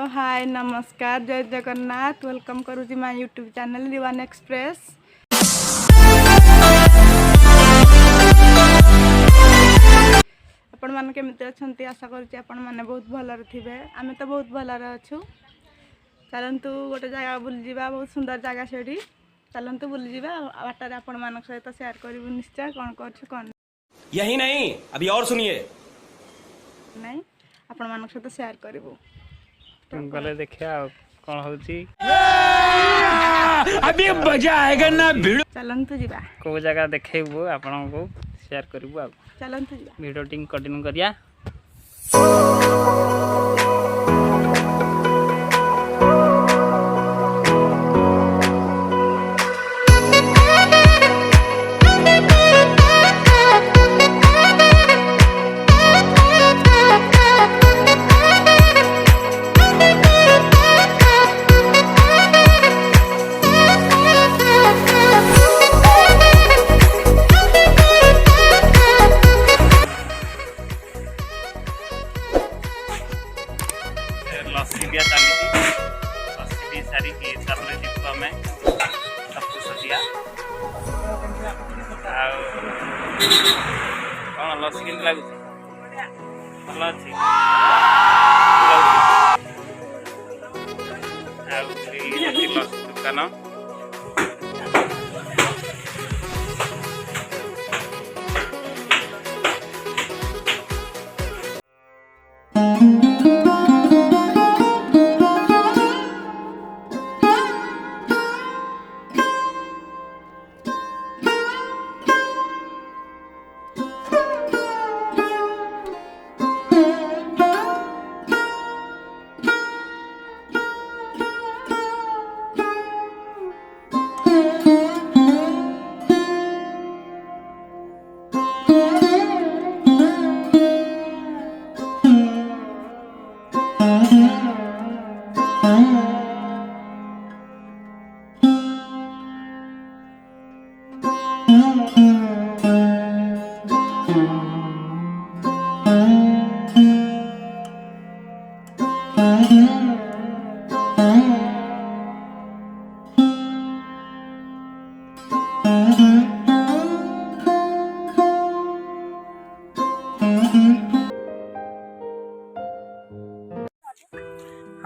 हाय नमस्कार जय जगन्नाथ वेलकम करुँगी माय यूट्यूब चैनल रिवान एक्सप्रेस। आपण मैंने केमिति अच्छी आशा करुँच आपण मैंने बहुत भलरे थे। आम तो बहुत भलरे अच्छु। चलतु गोटे जगह बुली जावा बहुत सुंदर जगह से चलतु बुली जावा बाटर आपण मान सहित शेयर करूँ निश्चय कौन कर यही नहीं अभी और सुनिए नहीं आपण मान सहित शेयर करूँ गले देखिया कौन होची अभी मजा आएगा ना भिड़। चलतु जीवा को जगह देखेबू आपन को शेयर करबू आ चलतु जीवा वीडियो टिंग कंटिन्यू करिया। लस्सी दिया चली लस्सी दी सारी की तापर जीव आम सब कुछ दिया कौन लस्सी के लगुच भल अच्छी लस्सी दुकान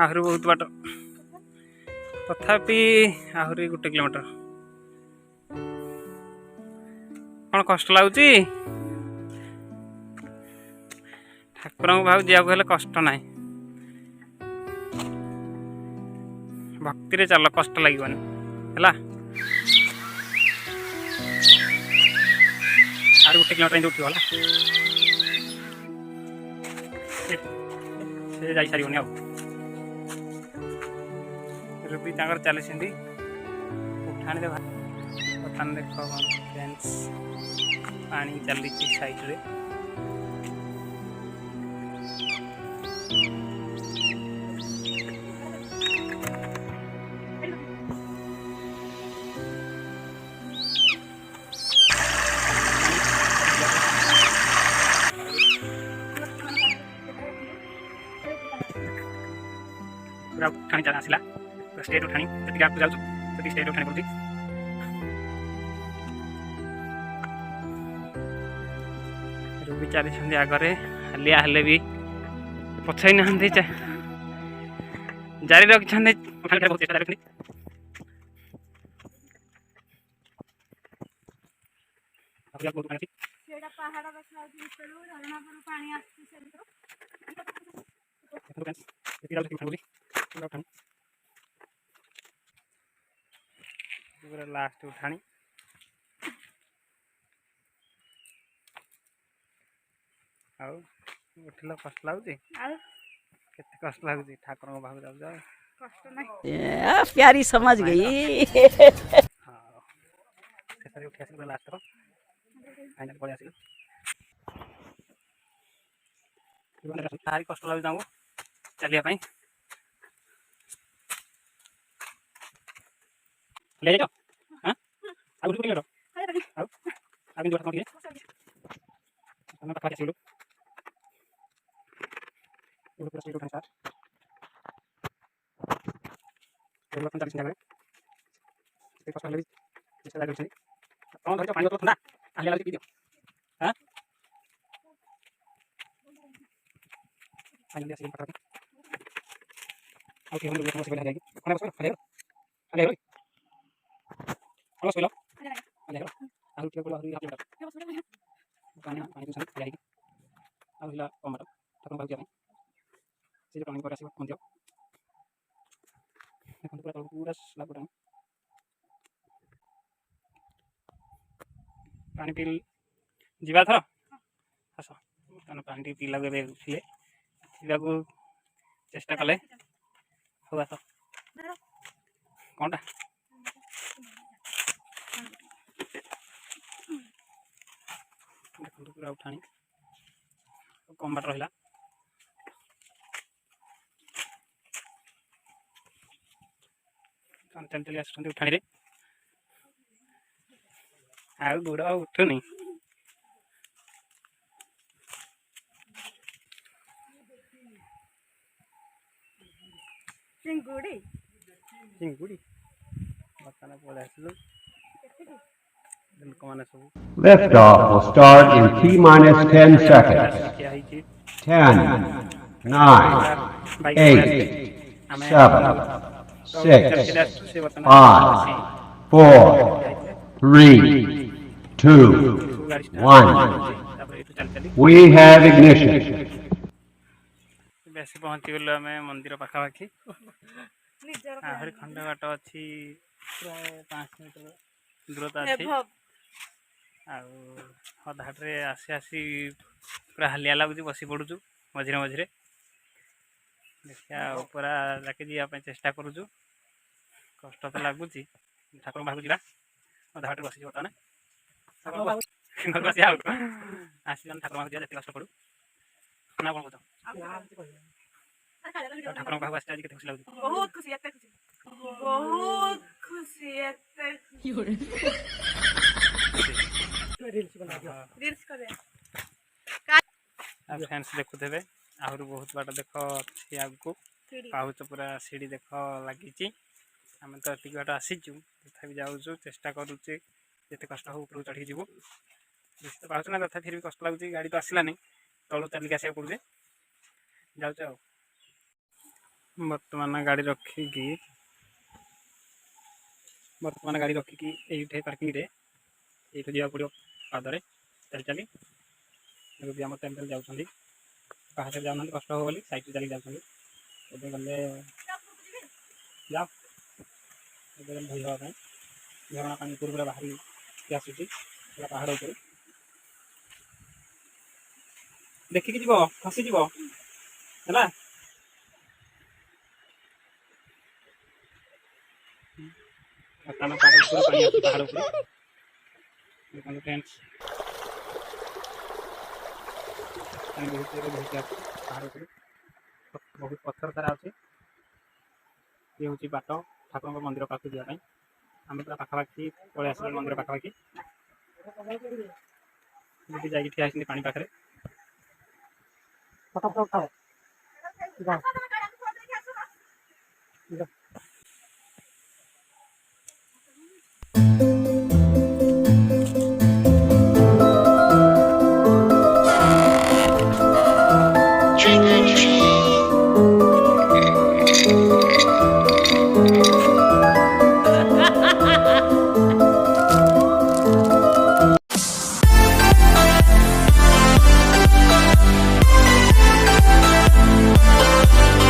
आहरी बहुत बाट तथापि आहरी 1 किलोमीटर कौन कष्ट लगुच ठाकुर भाव जावाक हेले कष्ट ना भक्ति रे चल कष्ट लगे आर 1 किलोमीटर उठा से जा सारे रूबी चली उठाने बर्तमान देख फ्रेंड्स पानी चली साइड रे पूरा उठाणी चला आसला स्टेट उठाणी जति गाँव जाऊँ तो स्टेट उठाणी पड़ती रूबी चली आगे हालिया हेले भी पछाई ना जारी रखी बहुत चेष्टा रखी लास्ट उठाणी उठिल कष्ट लगुच कष्ट लगुच ठाकुर भाव जाऊ प्यारी समझ गई। हाँ उठी लास्ट फाइनल पड़े आस भारी कष्ट लगुच चलिए ले जाओ हाँ आगु तो किलो आउ आगे जोड़ कौन हम पापा के सिलो पूरा स्पीड उठाने साथ ବର୍ତ୍ତମାନ ଚାଲିଛି ଜାଗାରେ ସେ କଷ୍ଟ ହେଲେ ବି ଚେଷ୍ଟା ଜାରି ରଖିଛନ୍ତି। କ'ଣ ଧରିଛ ପାଣି ବୋତଲ ଥଣ୍ଡା ଆଣିଲା ଲାଗୁଛି ପିଇ ଦିଅ। ହଁ ପାଣି ଆସିକି ପାଖାପାଖି ଆଉ କିଏ ବସି ଗଲେ ହାରିଆକି ଖଣ୍ଡେ ବସିବ ଖାଲି ଖାଲି ହେଇ ଖଣ୍ଡେ ବସିଲ ଆଉ ଟିକେ ଆହୁରି ହାତ ପାଣି ପାଣି ପିଉଛନ୍ତି ଖାଲି ହେଇକି ଆଉ ହେଲା କମ୍ ବାଟ ଠାକୁରଙ୍କ ପାଖକୁ ଯିବା ପାଇଁ ସେ ଯେଉଁ ଟର୍ଣ୍ଣିଂ ପରେ ଆସିବ ମନ୍ଦିର ଦେଖନ୍ତୁ ପୁରା ତଳକୁ ପୁରା ସ୍ଲାବ୍ ଉଠାଣି ପାଣି ପିଇ ଯିବା ଥର ଆସ କାରଣ ପାଣି ଟିକେ ପିଇଲାକୁ ଏବେ ଉଠିଲେ ପିଇବାକୁ ଚେଷ୍ଟା କଲେ ହଉ ଆସ କ'ଣଟା ଦେଖନ୍ତୁ ପୁରା ଉଠାଣି କମ୍ ବାଟ ରହିଲା ଚାଲି ଚାଲି ଆସୁଛନ୍ତି ଉଠାଣିରେ ଆଉ ଗୋଡ଼ ଆଉ ଉଠୁନି ଚିଙ୍ଗୁଡ଼ି ଚିଙ୍ଗୁଡ଼ି ବର୍ତ୍ତମାନ ପଳେଇ ଆସିଲୁ ଲୋକମାନେ ସବୁ Liftoff will start in T minus 10 seconds. ଠିଆ ହେଇଛି 10, 9, 8, 7, 6, 5, 4, 3, 2, 1. ତାପରେ ଏଠୁ ଚାଲି ଚାଲି We have ignition. ବେଶୀ ପହଞ୍ଚିଗଲୁ ଆମେ ମନ୍ଦିର ପାଖାପାଖି ଆହୁରି ଖଣ୍ଡ ବାଟ ଅଛି ପ୍ରାୟ 5 ମିଟର ଦୂରତା ଅଛି ଆଉ ଅଧାଟରେ ଆସି ଆସି ପୁରା ହାଲିଆ ଲାଗୁଛି ବସି ପଡ଼ୁଛୁ ମଝିରେ ମଝିରେ ଦେଖିବା ପୁରା ଯାକେ ଯିବା ପାଇଁ ଚେଷ୍ଟା କରୁଛୁ କଷ୍ଟ ତ ଲାଗୁଛି ଠାକୁରଙ୍କ ପାଖକୁ ଯିବା ଅଧାଟରେ ବସିଛି ବର୍ତ୍ତମାନ ଘରକୁ ଆସିବା ଆଉ ଆସିବା ଠାକୁରଙ୍କ ପାଖକୁ ଯିବା ଯେତେ କଷ୍ଟ ପଡ଼ୁ ନା କ'ଣ କହୁଛ ଠାକୁରଙ୍କ ପାଖକୁ ଆସିଛି ଆଜି କେତେ ଖୁସି ଲାଗୁଛି ବହୁତ ଖୁସି ଏତେ ଖୁସି ବହୁତ ଖୁସି ଏତେ ରିଲ୍ସ କରିବା ଫ୍ୟାନ୍ସ ଦେଖୁଥିବେ ଆହୁରି ବହୁତ ବାଟ ଦେଖ ଅଛି ଆଗକୁ ପାହୁଚ ପୁରା ସିଡ଼ି ଦେଖ ଲାଗିଛି ଆମେ ତ ଏତିକି ବାଟ ଆସିଛୁ ତଥାପି ଯାଉଛୁ ଚେଷ୍ଟା କରୁଛି ଯେତେ କଷ୍ଟ ହଉ ଉପରକୁ ଚଢ଼ିକି ଯିବୁ ବେଶୀ ତ ପାହୁଛୁ ନା ତଥାପି ଫିର ବି କଷ୍ଟ ଲାଗୁଛି ଗାଡ଼ି ତ ଆସିଲାନି ତଳୁ ଚାଲିକି ଆସିବାକୁ ପଡ଼ୁଛି ଯାଉଛୁ ଆଉ ବର୍ତ୍ତମାନ ଗାଡ଼ି ରଖିକି ଏଇଠି ପାର୍କିଂରେ ଏଇଠୁ ଯିବାକୁ ପଡ଼ିବ ପାଦରେ ଚାଲି ଚାଲି ଏବେ ବି ଆମର ଚାଲି ଚାଲି ଯାଉଛନ୍ତି ପାହାଚରେ ଯାଉନାହାନ୍ତି କଷ୍ଟ ହେବ ବୋଲି ସାଇକେଲ ଚାଲିକି ଯାଉଛନ୍ତି ଏବେ ଗଲେ ଯାଅ ଏବେ ଗଲେ ଧୋଇ ହେବା ପାଇଁ ଝରଣା ପାଣି ଉପରୁ ପୁରା ବାହାରିକି ଆସୁଛି ପୁରା ପାହାଡ଼ ଉପରେ ଦେଖିକି ଯିବ ଖସିଯିବ ହେଲା ବର୍ତ୍ତମାନ ପାହାଡ଼ ଉପରୁ ପାଣି ଆସୁଛି ପାହାଡ଼ ଉପରେ ଦେଖନ୍ତୁ ଫ୍ରେଣ୍ଡସ୍ ପାଣି ବହୁତ ଜୋରରେ ବହିକି ଆସୁଛି ପାହାଡ଼ ଉପରେ ବହୁତ ପଥର ସାରା ଅଛି ଇଏ ହେଉଛି ବାଟ ଠାକୁରଙ୍କ ମନ୍ଦିର ପାଖକୁ ଯିବା ପାଇଁ ଆମେ ପୁରା ପାଖାପାଖି ପଳେଇ ଆସିଲୁ ମନ୍ଦିର ପାଖାପାଖି ଏଠି ଯାଇକି ଠିଆ ହେଇଛନ୍ତି ପାଣି ପାଖରେ ଫଟୋ ଉଠାଅ